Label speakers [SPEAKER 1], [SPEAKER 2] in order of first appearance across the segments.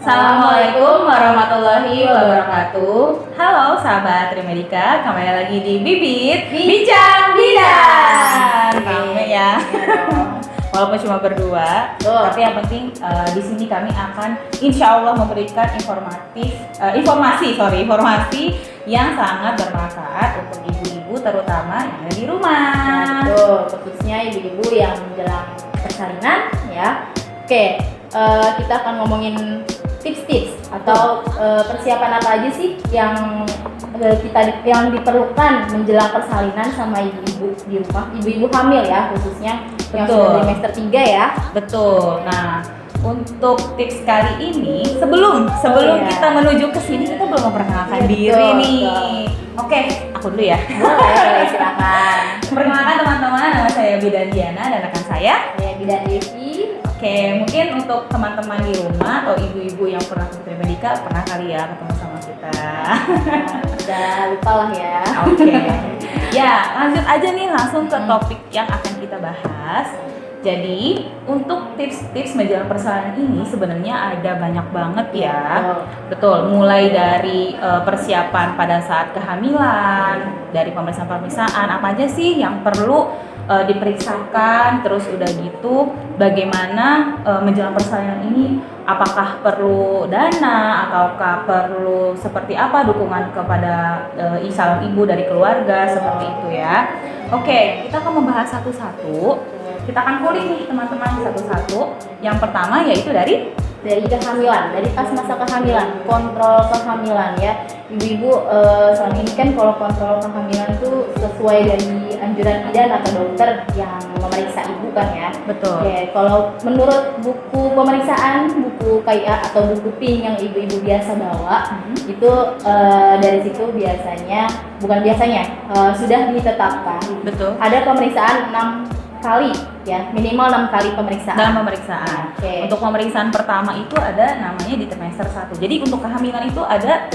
[SPEAKER 1] Assalamualaikum warahmatullahi wabarakatuh. Halo sahabat Trimedika, kembali lagi di Bibit Bincang Bidan. Rame ya. Walaupun cuma berdua, tapi yang penting di sini kami akan insya Allah memberikan informasi yang sangat bermanfaat untuk ibu-ibu terutama yang ada di rumah.
[SPEAKER 2] Betul, khususnya ibu-ibu yang menjelang persalinan ya. Oke, kita akan ngomongin tips-tips atau persiapan apa aja sih yang diperlukan menjelang persalinan sama ibu-ibu di rumah, ibu-ibu hamil ya khususnya. Yang sudah trimester 3 ya.
[SPEAKER 1] Betul. Nah, untuk tips kali ini sebelum kita menuju ke sini kita belum memperkenalkan diri nih. Oke, aku dulu ya.
[SPEAKER 2] Boleh, silakan.
[SPEAKER 1] Perkenalkan teman-teman, nama saya Bidan Diana dan rekan saya
[SPEAKER 2] Bidan Devi.
[SPEAKER 1] Oke, mungkin untuk teman-teman di rumah atau ibu-ibu yang pernah ke Trimedika pernah kali ya ketemu sama kita.
[SPEAKER 2] Udah lupa lah ya.
[SPEAKER 1] Oke. Ya, lanjut aja nih langsung ke topik yang akan kita bahas. Jadi, untuk tips-tips menjelang persalinan ini sebenarnya ada banyak banget ya. Betul, mulai dari persiapan pada saat kehamilan, dari pemeriksaan apa aja sih yang perlu diperiksakan, terus udah gitu bagaimana menjelang persalinan ini, apakah perlu dana ataukah perlu seperti apa dukungan kepada calon ibu dari keluarga seperti itu ya. Oke, kita akan membahas satu-satu. Kita akan kulik nih teman-teman satu-satu. Yang pertama yaitu dari
[SPEAKER 2] kehamilan, dari pas masa kehamilan, kontrol kehamilan ya. Ibu-ibu selama ini kan kalau kontrol kehamilan tuh sesuai dari anjuran bidan atau dokter yang memeriksa ibu kan ya.
[SPEAKER 1] Betul.
[SPEAKER 2] Oke, kalau menurut buku pemeriksaan, buku KIA atau buku PIN yang ibu-ibu biasa bawa, itu dari situ sudah ditetapkan.
[SPEAKER 1] Betul.
[SPEAKER 2] Ada pemeriksaan 6 kali ya, minimal 6 kali pemeriksaan.
[SPEAKER 1] Dalam pemeriksaan.
[SPEAKER 2] Okay.
[SPEAKER 1] Untuk pemeriksaan pertama itu ada namanya di trimester 1. Jadi untuk kehamilan itu ada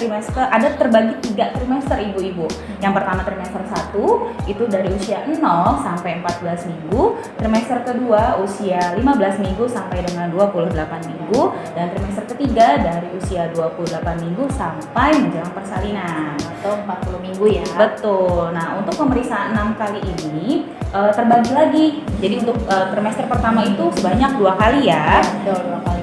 [SPEAKER 1] terbagi 3 trimester ibu-ibu. Yang pertama trimester 1 itu dari usia 0 sampai 14 minggu, trimester kedua usia 15 minggu sampai dengan 28 minggu, dan trimester ketiga dari usia 28 minggu sampai menjelang persalinan
[SPEAKER 2] atau 40 minggu ya.
[SPEAKER 1] Betul. Nah, untuk pemeriksaan 6 kali ini terbagi lagi. Jadi untuk trimester pertama itu sebanyak 2 kali ya.
[SPEAKER 2] Betul, 2 kali.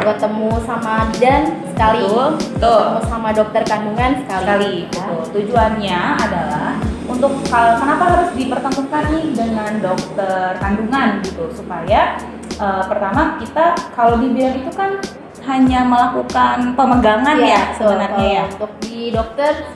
[SPEAKER 2] Ketemu sama bidan sekali.
[SPEAKER 1] Betul.
[SPEAKER 2] Ketemu sama dokter kandungan sekali.
[SPEAKER 1] Betul. Tujuannya adalah untuk kenapa harus dipertemukan nih dengan dokter kandungan gitu, supaya pertama kita kalau di bidan itu kan hanya melakukan pemegangan ya sebenarnya ya.
[SPEAKER 2] Untuk di dokter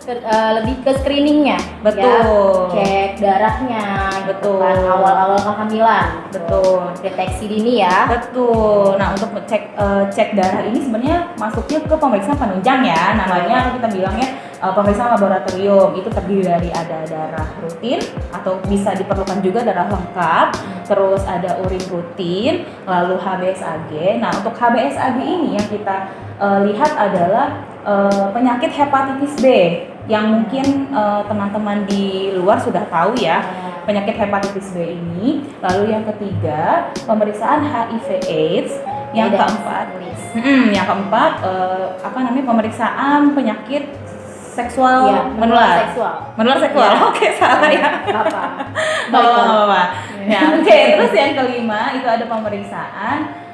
[SPEAKER 2] lebih ke screeningnya.
[SPEAKER 1] Betul.
[SPEAKER 2] Ya, cek darahnya.
[SPEAKER 1] Betul.
[SPEAKER 2] Kan, awal-awal kehamilan.
[SPEAKER 1] Betul.
[SPEAKER 2] Deteksi dini ya.
[SPEAKER 1] Betul. Nah, untuk cek darah ini sebenarnya masuknya ke pemeriksaan penunjang ya. Namanya kita bilangnya pemeriksaan laboratorium. Itu terdiri dari ada darah rutin atau bisa diperlukan juga darah lengkap, terus ada urin rutin, lalu HBsAg. Nah, untuk HBsAg ini yang kita lihat adalah penyakit hepatitis B yang mungkin teman-teman di luar sudah tahu ya, penyakit hepatitis B ini. Lalu yang ketiga pemeriksaan HIV/AIDS. Yang keempat pemeriksaan penyakit seksual menular seksual. Oke, salah ya. Apa? Ya, oke. Terus yang kelima itu ada pemeriksaan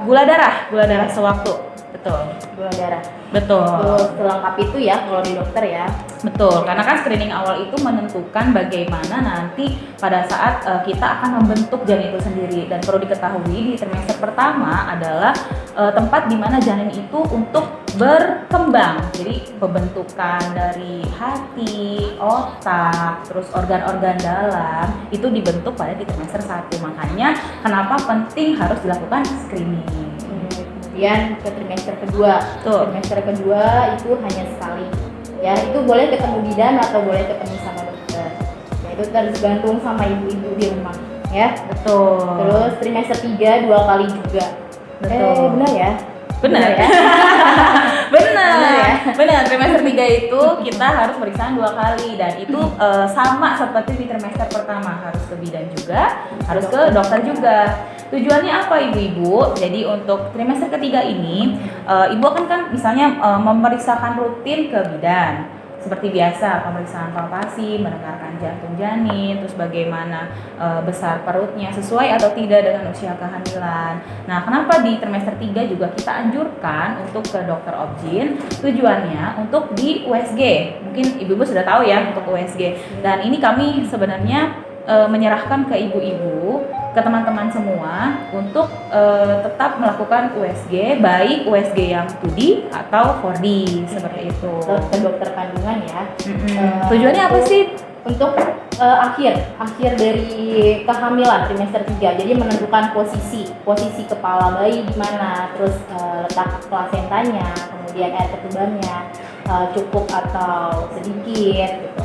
[SPEAKER 1] gula darah sewaktu. Betul.
[SPEAKER 2] Gula darah.
[SPEAKER 1] Betul.
[SPEAKER 2] Selengkap itu ya kalau di dokter ya.
[SPEAKER 1] Betul, karena kan screening awal itu menentukan bagaimana nanti pada saat kita akan membentuk janin itu sendiri. Dan perlu diketahui di trimester pertama adalah tempat di mana janin itu untuk berkembang. Jadi pembentukan dari hati, otak, terus organ-organ dalam itu dibentuk pada di trimester 1. Makanya kenapa penting harus dilakukan screening.
[SPEAKER 2] Kemudian ke trimester kedua. Trimester kedua itu hanya sekali. Ya, itu boleh ketemu bidan atau boleh ketemu sama dokter. Ya, itu tergantung sama ibu-ibu di rumah, ya.
[SPEAKER 1] Betul.
[SPEAKER 2] Terus trimester 3 2 kali juga.
[SPEAKER 1] Betul.
[SPEAKER 2] Benar ya?
[SPEAKER 1] Benar ya.
[SPEAKER 2] Benar ya?
[SPEAKER 1] Benar, trimester 3 itu kita harus pemeriksaan 2 kali dan itu sama seperti di trimester pertama, harus ke bidan juga, harus ke dokter juga. Tujuannya apa ibu-ibu? Jadi untuk trimester ketiga ini, ibu akan kan misalnya memeriksakan rutin ke bidan. Seperti biasa, pemeriksaan palpasi, mendengarkan jantung janin, terus bagaimana besar perutnya sesuai atau tidak dengan usia kehamilan. Nah, kenapa di trimester 3 juga kita anjurkan untuk ke dokter obgyn? Tujuannya untuk di USG. Mungkin ibu-ibu sudah tahu ya untuk USG. Dan ini kami sebenarnya menyerahkan ke ibu-ibu, ke teman-teman semua untuk tetap melakukan USG, baik USG yang 2D atau 4D seperti itu.
[SPEAKER 2] Ke dokter kandungan ya.
[SPEAKER 1] Tujuannya apa sih?
[SPEAKER 2] Untuk akhir dari kehamilan trimester 3. Jadi menentukan posisi kepala bayi di mana, terus letak plasentanya, kemudian air ketubannya cukup atau sedikit gitu.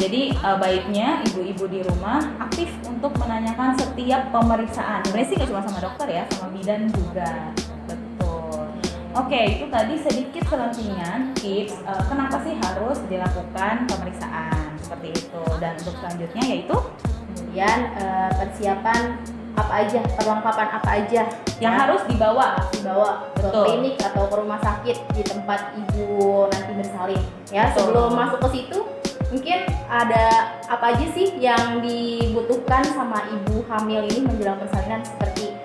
[SPEAKER 1] Jadi baiknya ibu-ibu di rumah aktif untuk menanyakan setiap pemeriksaan. Sebenarnya sih nggak cuma sama dokter ya, sama bidan juga. Betul. Oke, itu tadi sedikit selentingan tips kenapa sih harus dilakukan pemeriksaan seperti itu. Dan untuk selanjutnya yaitu
[SPEAKER 2] kemudian persiapan perlengkapan apa aja
[SPEAKER 1] yang harus dibawa
[SPEAKER 2] ke
[SPEAKER 1] Betul.
[SPEAKER 2] klinik atau ke rumah sakit di tempat ibu nanti bersalin. Ya,
[SPEAKER 1] Betul.
[SPEAKER 2] sebelum masuk ke situ mungkin ada apa aja sih yang dibutuhkan sama ibu hamil ini menjelang persalinan, seperti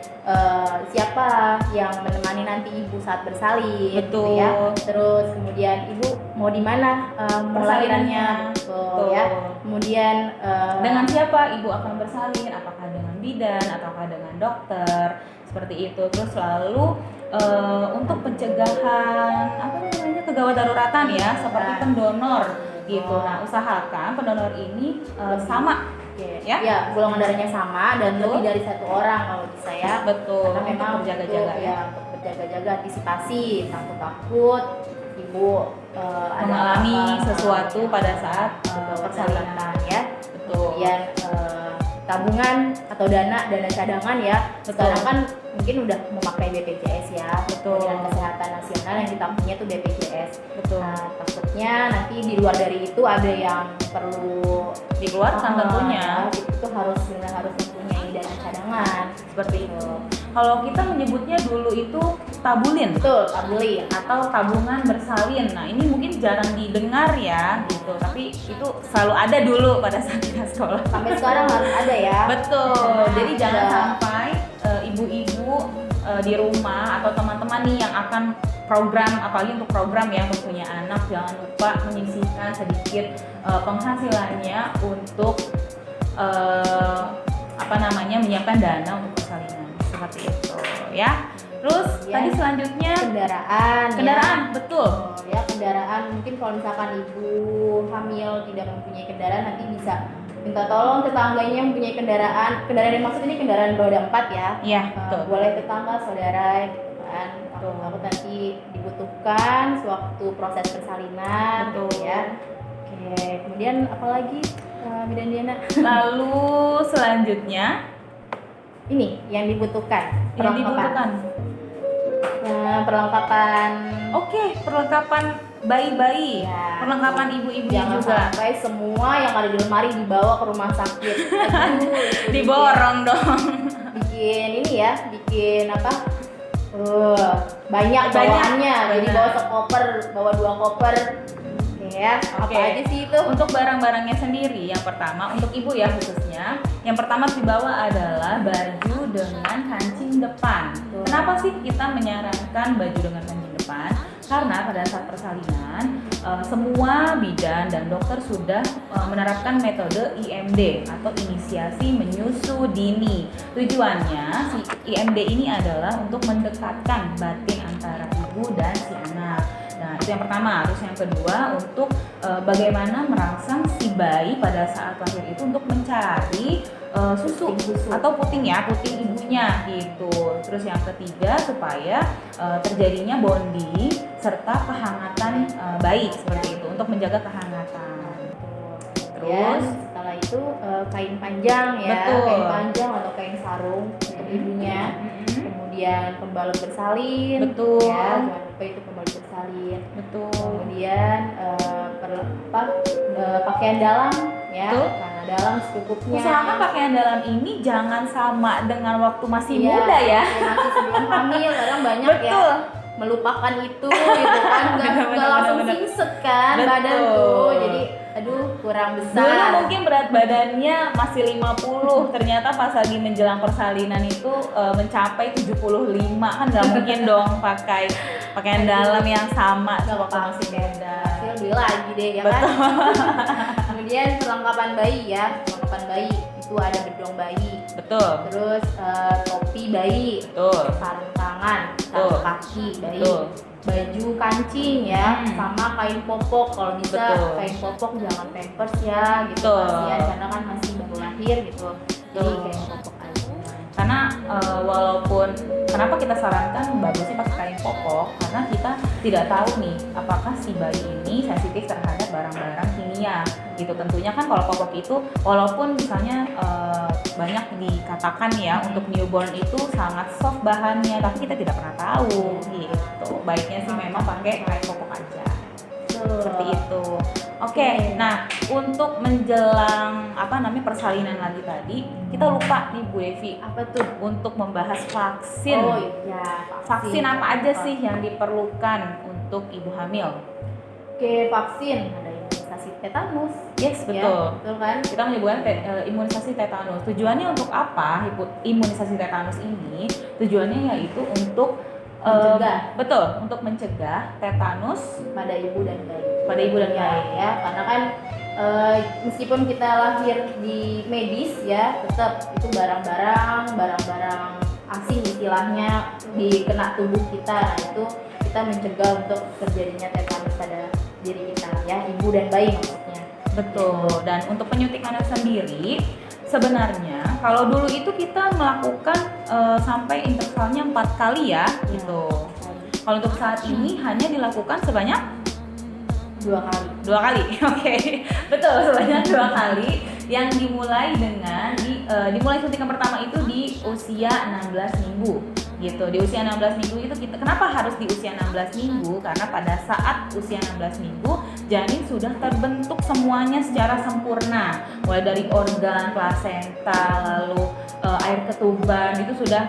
[SPEAKER 2] siapa yang menemani nanti ibu saat bersalin.
[SPEAKER 1] Betul.
[SPEAKER 2] Gitu ya. Terus kemudian ibu mau di mana persalinannya, betul ya. Kemudian
[SPEAKER 1] dengan siapa ibu akan bersalin, apakah dengan bidan ataukah dengan dokter, seperti itu. Terus lalu untuk pencegahan kegawat daruratan ya, seperti pendonor gitu. Nah, usahakan pendonor ini sama
[SPEAKER 2] ya, golongan darahnya sama dan
[SPEAKER 1] Betul.
[SPEAKER 2] lebih dari satu orang kalau bisa ya.
[SPEAKER 1] Betul.
[SPEAKER 2] Karena memang
[SPEAKER 1] untuk berjaga-jaga
[SPEAKER 2] ya, untuk berjaga-jaga, antisipasi takut ibu
[SPEAKER 1] mengalami sesuatu pada saat
[SPEAKER 2] persalinan ya.
[SPEAKER 1] Betul.
[SPEAKER 2] Kemudian tabungan atau dana cadangan ya.
[SPEAKER 1] Betul.
[SPEAKER 2] Sekarang kan mungkin udah memakai BPJS ya.
[SPEAKER 1] Betul.
[SPEAKER 2] Jaminan Kesehatan Nasional yang kita punya tuh BPJS.
[SPEAKER 1] Betul.
[SPEAKER 2] Nah, takutnya nanti di luar dari itu ada yang perlu
[SPEAKER 1] dikeluarkan tentunya.
[SPEAKER 2] Itu harus mempunyai dana cadangan
[SPEAKER 1] Seperti itu. Kalau kita menyebutnya dulu itu tabulin.
[SPEAKER 2] Betul, tabulin
[SPEAKER 1] atau tabungan bersalin. Nah, ini mungkin jarang didengar ya gitu, tapi itu selalu ada dulu pada saat kita sekolah.
[SPEAKER 2] Sampai sekarang harus ada ya.
[SPEAKER 1] Betul.
[SPEAKER 2] Nah,
[SPEAKER 1] Jadi jangan
[SPEAKER 2] ada.
[SPEAKER 1] sampai ibu-ibu di rumah atau teman-teman nih yang akan program, apalagi untuk program ya untuk punya anak, jangan lupa menyisihkan sedikit penghasilannya untuk menyiapkan dana untuk persalinan seperti itu ya. Terus tadi selanjutnya
[SPEAKER 2] kendaraan
[SPEAKER 1] ya. Betul.
[SPEAKER 2] Ya, kendaraan mungkin kalau misalkan ibu hamil tidak mempunyai kendaraan, nanti bisa minta tolong tetangganya mempunyai kendaraan yang maksud ini kendaraan roda 4 ya.
[SPEAKER 1] Iya, betul.
[SPEAKER 2] Boleh tetangga, saudara gitu kan. Takut nanti dibutuhkan sewaktu proses persalinan.
[SPEAKER 1] Betul.
[SPEAKER 2] Gitu ya. Oke, kemudian apalagi Bidan Diana?
[SPEAKER 1] Lalu selanjutnya
[SPEAKER 2] ini yang dibutuhkan. Perlengkapan.
[SPEAKER 1] Oke, perlengkapan bayi-bayi,
[SPEAKER 2] Ya,
[SPEAKER 1] perlengkapan ibu-ibu
[SPEAKER 2] jangan
[SPEAKER 1] juga.
[SPEAKER 2] sampai semua yang ada di lemari dibawa ke rumah sakit.
[SPEAKER 1] Diborong dong.
[SPEAKER 2] Bikin apa? Banyak bawaannya. Jadi bawa sekoper, bawa 2 koper. Ya, apa aja sih itu?
[SPEAKER 1] Untuk barang-barangnya sendiri, yang pertama untuk ibu ya khususnya, yang pertama dibawa adalah baju dengan kancing depan. Kenapa sih kita menyarankan baju dengan kancing depan? Karena pada saat persalinan semua bidan dan dokter sudah menerapkan metode IMD atau inisiasi menyusu dini. Tujuannya si IMD ini adalah untuk mendekatkan batin antara ibu dan si anak. Nah, itu yang pertama. Terus yang kedua untuk bagaimana merangsang si bayi pada saat lahir itu untuk mencari susu atau puting ibunya gitu. Terus yang ketiga supaya terjadinya bonding serta kehangatan bayi seperti itu untuk menjaga kehangatan. Terus
[SPEAKER 2] setelah itu kain panjang ya.
[SPEAKER 1] Betul.
[SPEAKER 2] Kain panjang atau kain sarung untuk ibunya. Kemudian pembalut bersalin.
[SPEAKER 1] Betul.
[SPEAKER 2] Ya, itu pembalut bersalin.
[SPEAKER 1] Betul.
[SPEAKER 2] Kemudian pakaian dalam ya,
[SPEAKER 1] Betul.
[SPEAKER 2] karena dalam secukupnya.
[SPEAKER 1] Usahakan pakaian dalam ini jangan sama dengan waktu masih
[SPEAKER 2] Iya,
[SPEAKER 1] muda ya.
[SPEAKER 2] masih sebelum hamil, kadang banyak
[SPEAKER 1] Betul.
[SPEAKER 2] ya melupakan itu gitu kan, nggak langsung
[SPEAKER 1] Bener.
[SPEAKER 2] singset kan
[SPEAKER 1] Betul.
[SPEAKER 2] badan tuh, jadi aduh kurang besar.
[SPEAKER 1] Dulu mungkin berat badannya masih 50, ternyata pas lagi menjelang persalinan itu mencapai 75, kan nggak mungkin dong pakai pakaian dalam yang sama
[SPEAKER 2] Nggak
[SPEAKER 1] waktu
[SPEAKER 2] apa-apa.
[SPEAKER 1] masih muda.
[SPEAKER 2] Hasil beli lagi deh ya kan. Kemudian perlengkapan bayi ya, perlengkapan bayi itu ada bedong bayi,
[SPEAKER 1] Betul.
[SPEAKER 2] terus topi bayi,
[SPEAKER 1] Betul.
[SPEAKER 2] sarung tangan,
[SPEAKER 1] Betul.
[SPEAKER 2] sarung kaki bayi,
[SPEAKER 1] Betul.
[SPEAKER 2] baju kancing ya,
[SPEAKER 1] Hmm.
[SPEAKER 2] sama kain popok. Kalau bisa
[SPEAKER 1] Betul.
[SPEAKER 2] kain popok jangan pampers ya, gitu
[SPEAKER 1] Betul.
[SPEAKER 2] kasihan karena kan masih baru lahir gitu. Jadi
[SPEAKER 1] Betul.
[SPEAKER 2] kain popok aja.
[SPEAKER 1] Karena walaupun kenapa kita sarankan bagusnya pakai kain popok, karena kita tidak tahu nih apakah si bayi ini sensitif terhadap barang-barang kimia gitu. Tentunya kan kalau popok itu walaupun misalnya banyak dikatakan ya untuk newborn itu sangat soft bahannya, tapi kita tidak pernah tahu gitu. Baiknya sih memang pakai kain popok aja. Seperti itu. Oke, nah untuk menjelang persalinan lagi tadi, kita lupa nih Bu Evi
[SPEAKER 2] Apa tuh?
[SPEAKER 1] untuk membahas vaksin.
[SPEAKER 2] Oh iya,
[SPEAKER 1] Vaksin apa aja sih yang diperlukan untuk ibu hamil?
[SPEAKER 2] Oke, vaksin ada imunisasi tetanus.
[SPEAKER 1] Yes, betul.
[SPEAKER 2] Ya, betul kan?
[SPEAKER 1] Kita menyebutkan imunisasi tetanus. Tujuannya untuk apa? Imunisasi tetanus ini tujuannya yaitu untuk
[SPEAKER 2] Mencegah.
[SPEAKER 1] betul, untuk mencegah tetanus
[SPEAKER 2] Pada ibu dan bayi.
[SPEAKER 1] pada ibu dan
[SPEAKER 2] Ya,
[SPEAKER 1] bayi.
[SPEAKER 2] ya, karena kan meskipun kita lahir di medis ya, tetap itu barang-barang asing istilahnya dikena tubuh kita. Nah, itu kita mencegah untuk terjadinya tetanus pada diri kita ya, ibu dan bayi maksudnya.
[SPEAKER 1] Betul. Dan untuk penyuntikannya sendiri, sebenarnya kalau dulu itu kita melakukan sampai intervalnya 4 kali ya, gitu. Kalau untuk saat ini hanya dilakukan sebanyak
[SPEAKER 2] 2 kali.
[SPEAKER 1] 2 kali. Oke. Betul, sebanyak 2 kali yang dimulai dengan dimulai suntikan pertama itu di usia 16 minggu. Gitu. Di usia 16 minggu itu kita kenapa harus di usia 16 minggu? Karena pada saat usia 16 minggu janin sudah terbentuk semuanya secara sempurna. Mulai dari organ, plasenta, lalu air ketuban itu sudah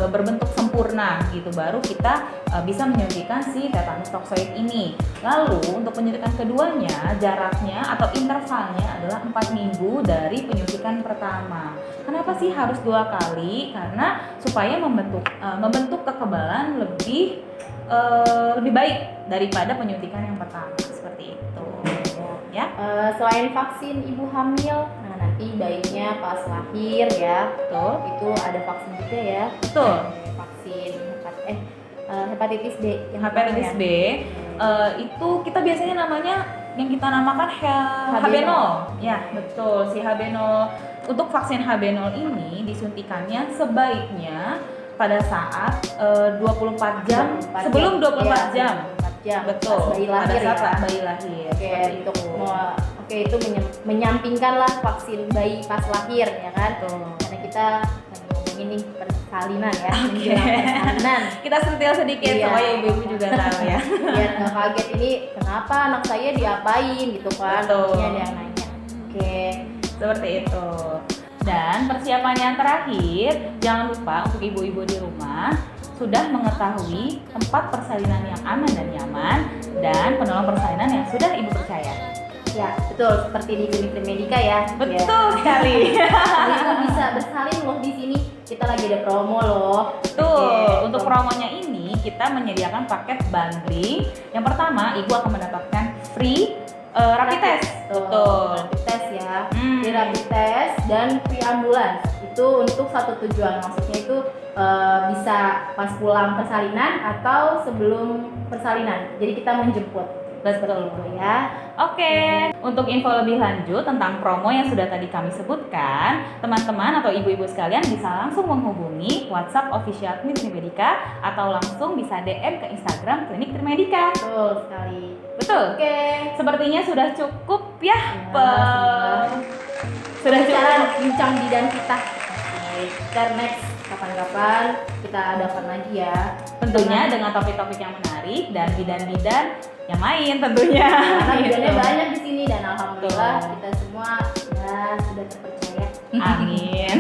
[SPEAKER 1] berbentuk sempurna gitu. Baru kita bisa menyuntikkan si tetanus toksoid ini. Lalu untuk penyuntikan keduanya jaraknya atau intervalnya adalah 4 minggu dari penyuntikan pertama. Kenapa sih harus 2 kali? Karena supaya membentuk kekebalan lebih baik daripada penyuntikan yang pertama, seperti itu ya.
[SPEAKER 2] Selain vaksin ibu hamil, nah nanti bayinya pas lahir ya,
[SPEAKER 1] Betul.
[SPEAKER 2] itu ada vaksin juga ya.
[SPEAKER 1] Betul.
[SPEAKER 2] Vaksin hepatitis B. Yang
[SPEAKER 1] Hepatitis
[SPEAKER 2] pertama
[SPEAKER 1] B itu kita biasanya namanya yang kita namakan HB0. Ya, betul, si HB0. Untuk vaksin HB0 ini disuntikannya sebaiknya pada saat 24 jam sebelum 24 jam.
[SPEAKER 2] 24 jam.
[SPEAKER 1] Betul.
[SPEAKER 2] Pas bayi lahir
[SPEAKER 1] pada saat
[SPEAKER 2] ya.
[SPEAKER 1] bayi lahir.
[SPEAKER 2] Oke,
[SPEAKER 1] Seperti
[SPEAKER 2] untuk
[SPEAKER 1] itu.
[SPEAKER 2] itu menyampingkanlah vaksin bayi pas lahir ya kan.
[SPEAKER 1] Betul.
[SPEAKER 2] Karena kita lagi ngomongin nih persalinan ya, menjelang persalinan.
[SPEAKER 1] Kita sentil sedikit
[SPEAKER 2] Iya.
[SPEAKER 1] supaya ibu-ibu juga tahu ya.
[SPEAKER 2] Biar nggak kaget ini kenapa anak saya diapain gitu kan.
[SPEAKER 1] Betul.
[SPEAKER 2] Ini ada yang nanya. Oke.
[SPEAKER 1] Seperti itu. Dan persiapan yang terakhir, jangan lupa untuk ibu-ibu di rumah sudah mengetahui tempat persalinan yang aman dan nyaman dan penolong persalinan yang sudah ibu percaya.
[SPEAKER 2] Ya, betul seperti di klinik Trimedica ya.
[SPEAKER 1] Betul sekali.
[SPEAKER 2] Ibu bisa bersalin loh di sini. Kita lagi ada promo loh.
[SPEAKER 1] Betul.
[SPEAKER 2] Oke,
[SPEAKER 1] Untuk promonya ini kita menyediakan paket bundling. Yang pertama, ibu akan mendapatkan free rapid test. Betul.
[SPEAKER 2] Rapid test ya.
[SPEAKER 1] Hmm.
[SPEAKER 2] Di rapid test dan free ambulans. Itu untuk satu tujuan. Maksudnya itu bisa pas pulang persalinan atau sebelum persalinan. Jadi kita menjemput.
[SPEAKER 1] Betul.
[SPEAKER 2] Itu ya.
[SPEAKER 1] Oke, untuk info lebih lanjut tentang promo yang sudah tadi kami sebutkan, teman-teman atau ibu-ibu sekalian bisa langsung menghubungi WhatsApp official Klinik Trimedica atau langsung bisa DM ke Instagram Klinik Trimedica.
[SPEAKER 2] Betul sekali.
[SPEAKER 1] Betul.
[SPEAKER 2] Oke.
[SPEAKER 1] Sepertinya sudah cukup ya.
[SPEAKER 2] Ya,
[SPEAKER 1] Sudah
[SPEAKER 2] Bicara
[SPEAKER 1] cukup.
[SPEAKER 2] bincang bidan kita. Oke. Kita next kapan-kapan kita adakan lagi ya.
[SPEAKER 1] Tentunya dengan topik-topik yang menarik dan bidan-bidan yang lain tentunya.
[SPEAKER 2] Karena bidannya
[SPEAKER 1] Gitu.
[SPEAKER 2] banyak di sini dan alhamdulillah
[SPEAKER 1] Betul.
[SPEAKER 2] kita semua ya sudah terpercaya.
[SPEAKER 1] Amin.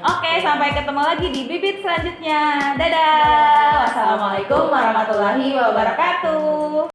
[SPEAKER 1] Oke, sampai ketemu lagi di bibit selanjutnya. Dadah. Wassalamualaikum warahmatullahi wabarakatuh.